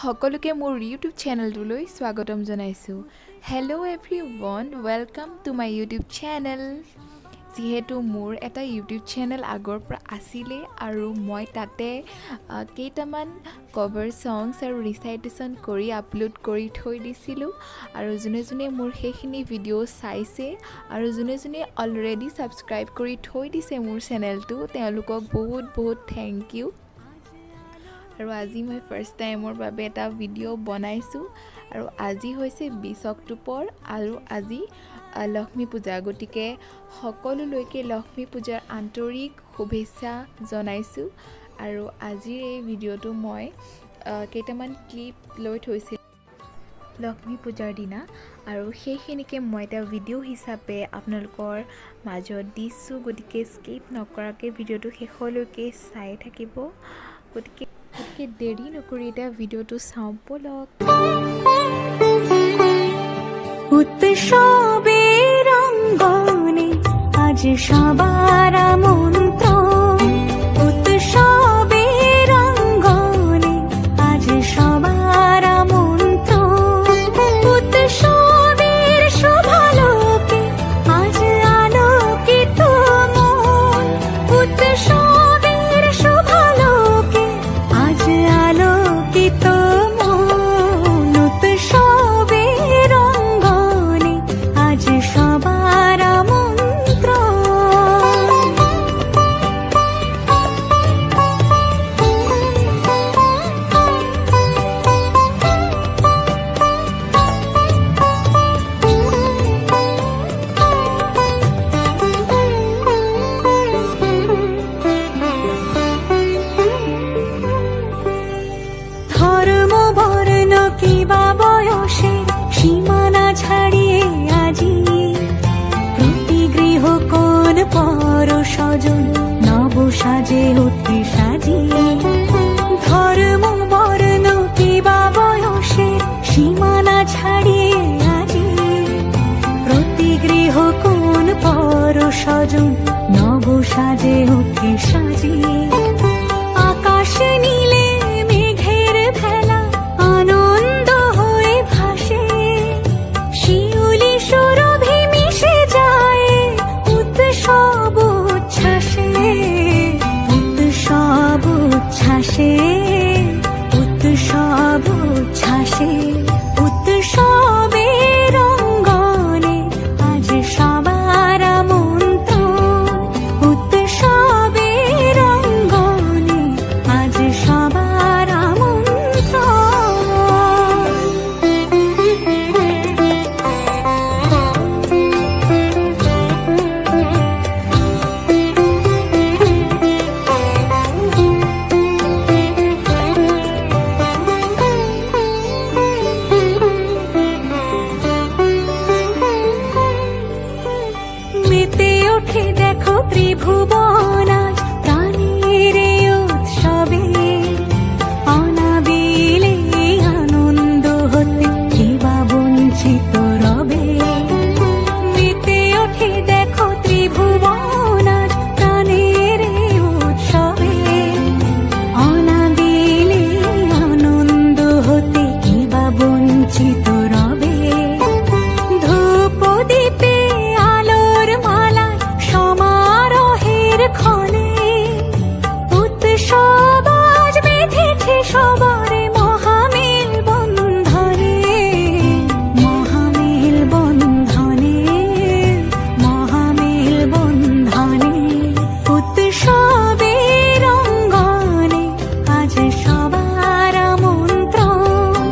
সকলোকে মোৰ ইউটিউব চেনেলটোলৈ স্বাগতম জনাইছোঁ। Hello' everyone, welcome to my YouTube channel. যিহেতু মোৰ এটা ইউটিউব চেনেল আগৰ পৰা আছিলে আৰু মই তাতে কেইটামান কভাৰ ছংছ আৰু ৰিচাইটেশ্যন কৰি আপলোড কৰি থৈ দিছিলোঁ আৰু যোনে যোনে মোৰ সেইখিনি ভিডিঅ' চাইছে আৰু যোনে যোনে অলৰেডি ছাবস্ক্ৰাইব কৰি থৈ দিছে মোৰ চেনেলটো, তেওঁলোকক বহুত বহুত থেংক ইউ। আৰু আজি মই ফাৰ্ষ্ট টাইমৰ বাবে এটা ভিডিঅ' বনাইছোঁ আৰু আজি হৈছে 20 অক্টোবৰ আৰু আজি লক্ষ্মী পূজা। গতিকে সকলোলৈকে লক্ষ্মী পূজাৰ আন্তৰিক শুভেচ্ছা জনাইছোঁ। আৰু আজিৰ এই ভিডিঅ'টো মই কেইটামান ক্লিপ লৈ থৈছিলোঁ লক্ষ্মী পূজাৰ দিনা আৰু সেইখিনিকে মই এটা ভিডিঅ' হিচাপে আপোনালোকৰ মাজত দিছোঁ। গতিকে স্কিপ নকৰাকৈ ভিডিঅ'টো শেষলৈকে চাই থাকিব। গতিকে দেৰি নকৰি এতিয়া ভিডিঅ'টো চাওঁ বলক। উৎসবের অঙ্গনে আজ সবার আমন্ত্রণ, উৎসবের অঙ্গনে আজ সবার আমন্ত্রণ, উৎসবের শোভালোকে আজ আলোকিত মন, উৎসবের শোভালোকে আজ আলোকিত মন, উৎসবের অঙ্গনে আজ সবার আমন্ত্রণ। ধর্ম বর্ণ কিবা বয়সে সীমানা ছাড়িয়ে আজি প্রতি গৃহ কোন পর স্বজন নব সাজে ওঠে সাজিয়ে। ধর্ম বর্ণ কিবা বয়সে সীমানা ছাড়িয়ে আজি প্রতি গৃহ কোন পর স্বজন নব সাজে ওঠে সাজিয়ে। আকাশ নীলে মেঘের ভেলা আনন্দ হয়ে ভাসে, শিউলি সুরভি মিশে যায় উৎসব উচ্ছ্বাসে, উৎসব উচ্ছ্বাসে, উৎসব উচ্ছ্বাসে, উৎসবের অঙ্গনে আজ সবার আমন্ত্রণ, উৎসবের অঙ্গনে আজ সবার মেতে ওঠে দেখো ত্রিভুবন আজ প্রাণের এই উৎসবে, অনাবিলে আনন্দ হতে কিবা বঞ্চিত রবে। মেতে ওঠে দেখো ত্রিভুবন আজ প্রাণের এই উৎসবে, অনাবিলে আনন্দ হতে কিবা বঞ্চিত রবে। ধূপ দীপে আলোর মালায় সমারোহের ক্ষণে উৎসব আজ বেঁধেছে সবার মহামেল বন্ধনে, মহামেল বন্ধনে, মহামেল বন্ধনে, উৎসবের অঙ্গনে আজ সবার আমন্ত্রণ,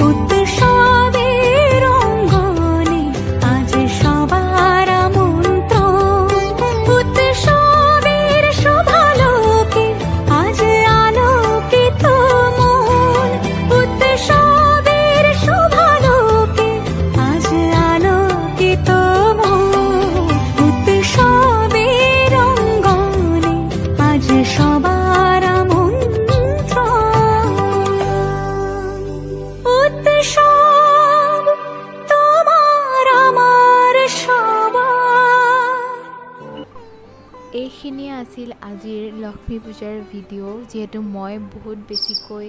উৎসবের অঙ্গনে আজ সবার আমন্ত্রণ, উৎসবের শোভালোকে আজ আলোকিত মন, উৎসবের শোভালোকে আজ আলোকিত মন, উৎসবের অঙ্গনে আজ সবার আমন্ত্রণ। উৎসব তোমার আমার সবার। এইখিনিয়ে আছিল আজিৰ লক্ষ্মী পূজাৰ ভিডিঅ'। যিহেতু মই বহুত বেছিকৈ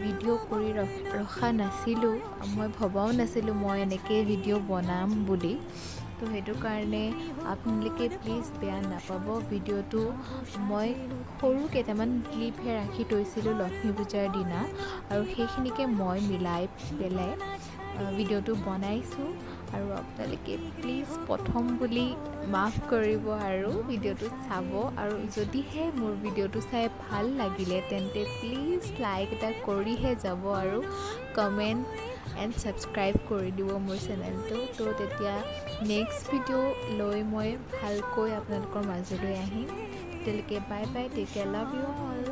ভিডিঅ' কৰি ৰখা নাছিলোঁ, মই ভবাও নাছিলোঁ মই এনেকৈ ভিডিঅ' বনাম বুলি। তো সেইটো কাৰণে আপোনালোকে প্লিজ বেয়া নাপাব। ভিডিঅ'টো মই সৰু কেইটামান ক্লিপহে ৰাখি থৈছিলোঁ লক্ষ্মী পূজাৰ দিনা, আৰু সেইখিনিকে মই মিলাই পেলাই ভিডিঅ'টো বনাইছোঁ। আৰু আপোনালোকে প্লিজ প্ৰথম বুলি মাফ কৰিব আৰু ভিডিঅ'টো চাব। আৰু যদিহে মোৰ ভিডিঅ'টো চাই ভাল লাগিলে তেন্তে প্লিজ লাইক এটা কৰিহে যাব, আৰু কমেণ্ট এণ্ড ছাবস্ক্ৰাইব কৰি দিব মোৰ চেনেলটো। তো তেতিয়া নেক্সট ভিডিঅ' লৈ মই ভালকৈ আপোনালোকৰ মাজলৈ আহিম। তেতিয়ালৈকে bye bye, take care, love you all.